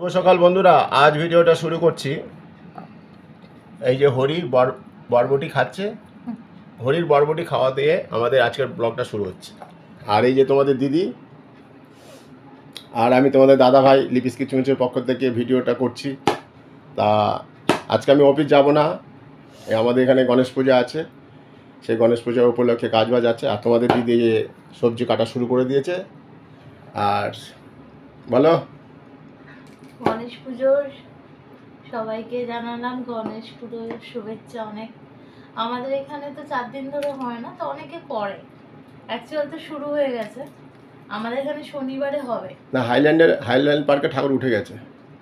শুভ সকাল বন্ধুরা, আজ ভিডিওটা শুরু করছি। এই যে হরির বরবটি খাচ্ছে, হরির বরবটি খাওয়া দিয়ে আমাদের আজকের ব্লগটা শুরু হচ্ছে। আর এই যে তোমাদের দিদি আর আমি তোমাদের দাদা ভাই লিপিস কিচেনের পক্ষ থেকে ভিডিওটা করছি। তা আজকে আমি অফিস যাব না, আমাদের এখানে গণেশ পূজা আছে, সেই গণেশ পূজার উপলক্ষে কাজবাজ আছে। আর তোমাদের দিদি সবজি কাটা শুরু করে দিয়েছে। আর বলো, গণেশ পুজোর সবাইকে জানালাম গণেশ পুজোর শুভেচ্ছা। অনেক আমাদের এখানে তো 4 দিন ধরে হয় না, তো অনেকে করে। অ্যাকচুয়াল তো শুরু হয়ে গেছে, আমাদের এখানে শনিবারে হবে না হাইল্যান্ড পার্কে ঠাকুর উঠে গেছে।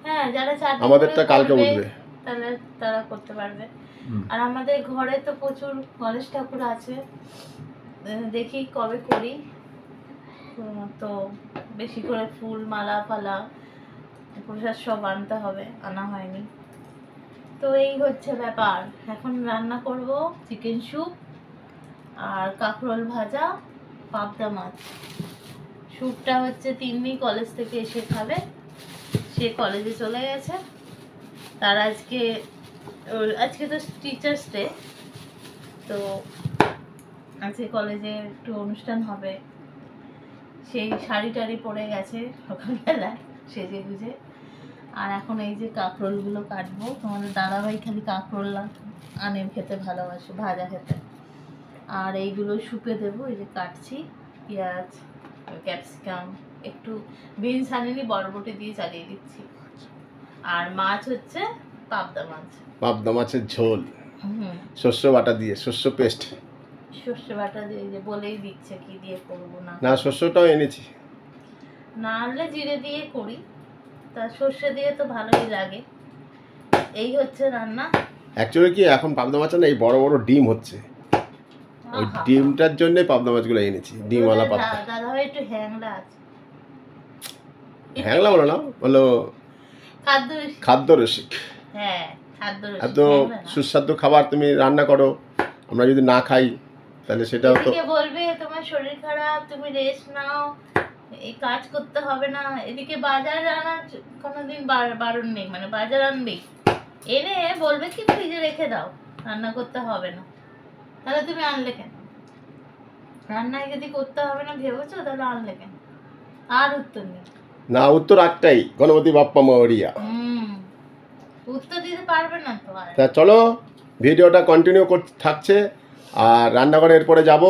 হ্যাঁ, যারা 4 দিন আমাদেরটা কালকে উঠবে, তারা করতে পারবে। আর আমাদের ঘরে তো প্রচুর গণেশ ঠাকুর আছে, দেখি কবে করি। তো বেশি করে ফুল মালা ফালা প্রসাদ সব আনতে হবে, আনা হয়নি। তো এই হচ্ছে ব্যাপার। এখন রান্না করব চিকেন স্যুপ আর কাঁকরোল ভাজা, পাবদা মাছ। স্যুপটা হচ্ছে তিন্নি কলেজ থেকে এসে খাবে, সে কলেজে চলে গেছে। তার আজকে তো টিচার্স ডে, তো আজকে কলেজে একটু অনুষ্ঠান হবে। সেই শাড়ি টাড়ি পরে গেছে সকালবেলায় সেজে গুজে। আর এখন এই যে কাঁকরোলগুলো কাটবো। তোমাদের দাদাভাই খালি কাঁকরোল আনে, খেতে ভালোবাসে, ভাজা খেতে। আর এইগুলো শুকে দেবো। এই যে কাটছি পেঁয়াজ, ক্যাপসিকাম, একটু বিনস আনিনি, বরবটি দিয়ে চালিয়ে দিচ্ছি। আর মাছ হচ্ছে পাবদা মাছের ঝোল, শস্য বাটা দিয়ে, শস্য পেস্ট, সর্ষে বাটা দিয়ে। যে বলেই দিচ্ছে কি দিয়ে করবো না শস্যটাও এনেছি, না আনলে জিরে দিয়ে করি, তা সর্ষে দিয়ে তো ভালোই লাগে। এই হচ্ছে রান্না। অ্যাকচুয়ালি কি এখন পাবদা মাছ না, এই বড় বড় ডিম হচ্ছে, ওই ডিমটার জন্য পাবদা মাছগুলো এনেছি, ডিমওয়ালা পাবদা। দাদা ভাই একটু হ্যাংলা আছে। হ্যাংলা বলো না, বলো খাদ্য রসিক। হ্যাঁ, খাদ্য রসিক। এত সুস্বাদু খাবার তুমি রান্না করো, আমরা যদি না খাই তাহলে সেটাও তো বলবে তোমার শরীর খারাপ, তুমি রেস্ট নাও, এই কাজ করতে হবে না। এদিকে বাজার আনার কোনোদিন বারণ নেই, মানে বাজার আনবেই, এনে বলবে কি ফ্রিজে রেখে দাও, রান্না করতে হবে না। তাহলে তুমি আনলে কেন? রান্নায় যদি করতে হবে না ভেবেছো, তাহলে আনলে কেন? আর উত্তর নেই। না, উত্তর একটাই, গণপতি বাপ্পা মৌরিয়া। উত্তর দিতে পারবে না তো। তা চলো, ভিডিওটা কন্টিনিউ থাকছে। আর রান্নাঘরে এরপরে যাব,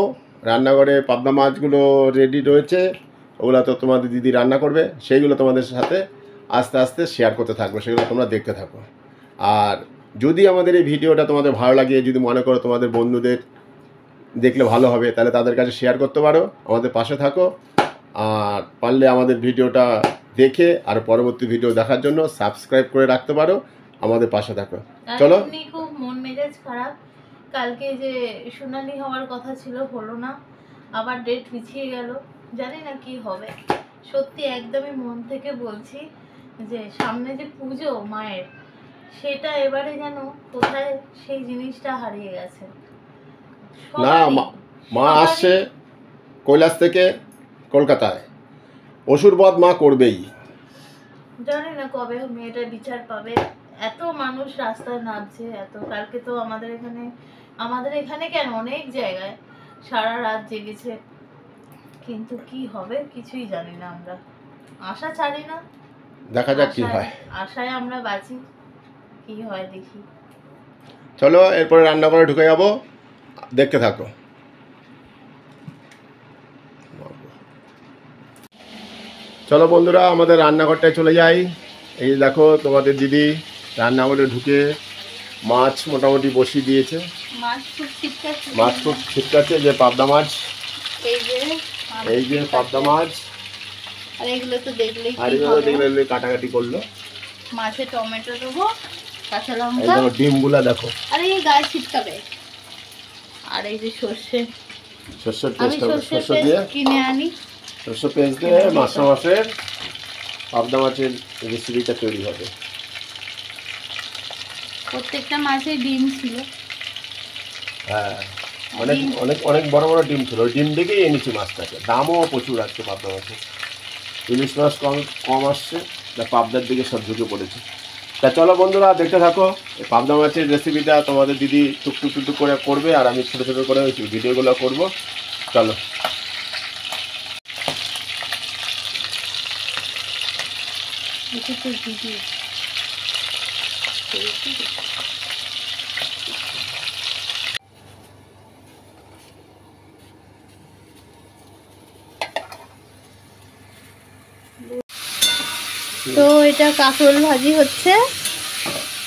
রান্নাঘরে পাবদা মাছগুলো রেডি রয়েছে, ওগুলো তো তোমাদের দিদি রান্না করবে, সেইগুলো তোমাদের সাথে আস্তে আস্তে শেয়ার করতে থাকবো, সেগুলো তোমরা দেখতে থাকো। আর যদি আমাদের এই ভিডিওটা তোমাদের ভালো লাগে, যদি মনে করো তোমাদের বন্ধুদের দেখলে ভালো হবে, তাহলে তাদের কাছে শেয়ার করতে পারো, আমাদের পাশে থাকো। আর পারলে আমাদের ভিডিওটা দেখে আর পরবর্তী ভিডিও দেখার জন্য সাবস্ক্রাইব করে রাখতে পারো, আমাদের পাশে থাকো। চলো। খুব মন মেজাজ খারাপ, কালকে যে শুনানি হওয়ার কথা ছিল, হলো না, আবার ডেট পিছিয়ে গেল, জানি না কি হবে। সত্যি একদমই মন থেকে বলছি যে সামনে যে পুজো মায়ের, সেটা এবারে যেন কোথায় সেই জিনিসটা হারিয়ে গেছে। না, মা আসছে কৈলাস থেকে কলকাতায়, অসুরবধ মা করবেই। জানি না কবে মেয়েটা বিচার পাবে। এত মানুষ রাস্তায় নামছে, এত কালকে তো আমাদের এখানে কেন অনেক জায়গায় সারা রাত জেগেছে, কিন্তু কি হবে কিছুই জানি না। আমরা আশা ছাড়ি না, দেখা যাক কি হয়, আশায় আমরা বাঁচি, কি হয় দেখি। চলো এরপরে রান্নাঘরে ঢুকে যাবো, দেখতে থাকো। চলো বন্ধুরা, আমাদের রান্নাঘরটায় চলে যাই। এই দেখো তোমাদের দিদি রান্নাঘরে ঢুকে মাছ মোটামুটি বসিয়ে দিয়েছে। মাছ খুব ছিটকাচ্ছে, যে পাবদা মাছ, এই যে পাবদা মাছ। আর এগুলো তো দেখলেই কাটাকাটি করলো। মাছে টমেটো দেবো, কাঁচা লঙ্কা, ডিমগুলা দেখো, আর এই গায়ে ছিটকাবে। আর এই যে সর্ষের পেস্ট দিয়ে কিনে আনি, সর্ষে পেস্ট দিয়ে মাছের পাবদা মাছের রেসিপিটা তৈরি হবে। প্রত্যেকটা মাছে ডিম ছিল। হ্যাঁ, অনেক অনেক অনেক বড় বড় ডিম ছিল, ওই ডিম দেখেই এনেছি মাছটাকে। দামও প্রচুর আছে পাবদা মাছের, ইলিশ মাছ কম আসছে। পাবদার দিকে সব ঢুকে পড়েছে। তা চলো বন্ধুরা দেখতে থাকো, এই পাবদা মাছের রেসিপিটা তোমাদের দিদি টুকটুক টুকটুক করে করবে, আর আমি ছোটো ছোটো করে ভিডিওগুলো করব। চলো। তো এটা কাঁকরোল ভাজি হচ্ছে,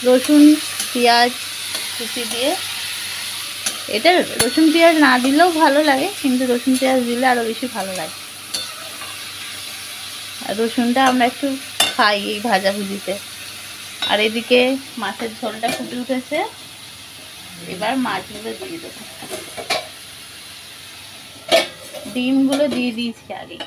রসুন পেঁয়াজ কুচি দিয়ে। এটা রসুন পেঁয়াজ না দিলেও ভালো লাগে, কিন্তু রসুন পেঁয়াজ দিলে আরও বেশি ভালো লাগে। আর রসুনটা আমরা একটু খাই এই ভাজাভুজিতে। আর এদিকে মাছের ঝোলটা ফুটে উঠেছে, এবার মাছগুলো দিয়ে দেবো। ডিমগুলো দিয়ে দিয়েছি আগে।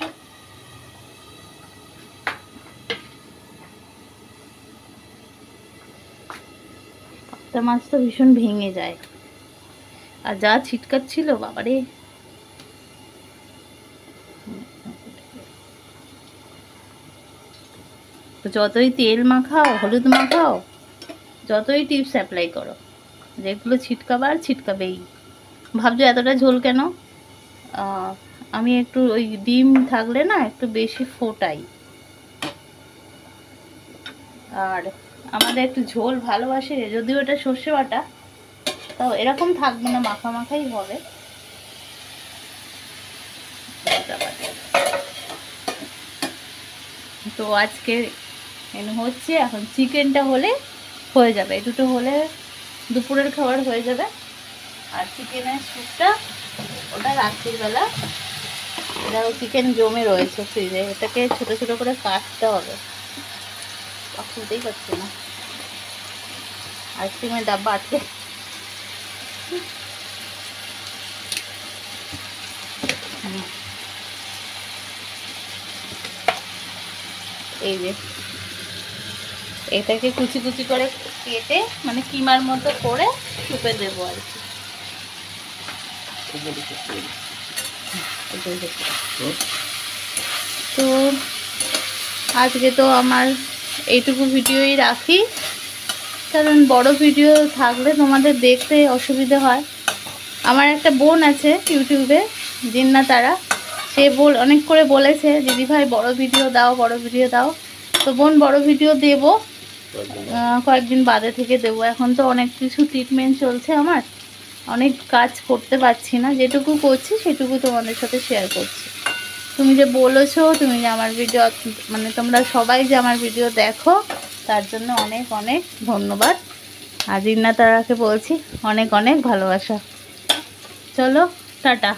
পাবদা মাছ তো ভীষণ ভেঙে যায়, আর যা ছিটকাচ্ছিল বাবারে। তো যতই তেল মাখাও, হলুদ মাখাও, যতই টিপস অ্যাপ্লাই করো, যেগুলো ছিটকাবার ছিটকাবেই। ভাবছো এতটা ঝোল কেন? আমি একটু ওই ডিম থাকলে না একটু বেশি ফোটাই, আর আমাদের একটু ঝোল ভালোবাসে, যদিও এটা সর্ষে বাটা, তাও এরকম থাকবে না, মাখা মাখাই হবে। তো আজকে মেনু হচ্ছে, এখন চিকেনটা হলে হয়ে যাবে, এই দুটো হলে দুপুরের খাবার হয়ে যাবে। আর চিকেনের স্যুপটা ওটা রাত্রিবেলা, এটাও চিকেন জমে রয়েছে ফ্রিজে, এটাকে ছোট ছোট করে কাটতে হবে। খুলতেই পারছি না, আইসক্রিমের ডাব্বা আটকে। এই যে এটাকে কুচি কুচি করে কেটে, মানে কিমার মতো করে সুপে দেবো আর কি। তো আজকে তো আমার এইটুকু ভিডিওই রাখি, কারণ বড় ভিডিও থাকলে তোমাদের দেখতে অসুবিধা হয়। আমার একটা বোন আছে ইউটিউবে, জিন্না তারা, সে অনেক করে বলেছে দিদিভাই বড় ভিডিও দাও, বড় ভিডিও দাও। তো বোন বড় ভিডিও দেব, কয়েকদিন বাদে থেকে দেব। এখন তো অনেক কিছু ট্রিটমেন্ট চলছে আমার, অনেক কাজ করতে পারছি না, যেটুকু করছি সেটুকু তোমাদের সাথে শেয়ার করছি। তুমি যে বলেছো, তুমি যে আমার ভিডিও, মানে তোমরা সবাই যে আমার ভিডিও দেখো, তার জন্য অনেক অনেক ধন্যবাদ। আর জিন্না তারাকে বলছি অনেক অনেক ভালোবাসা। চলো টাটা।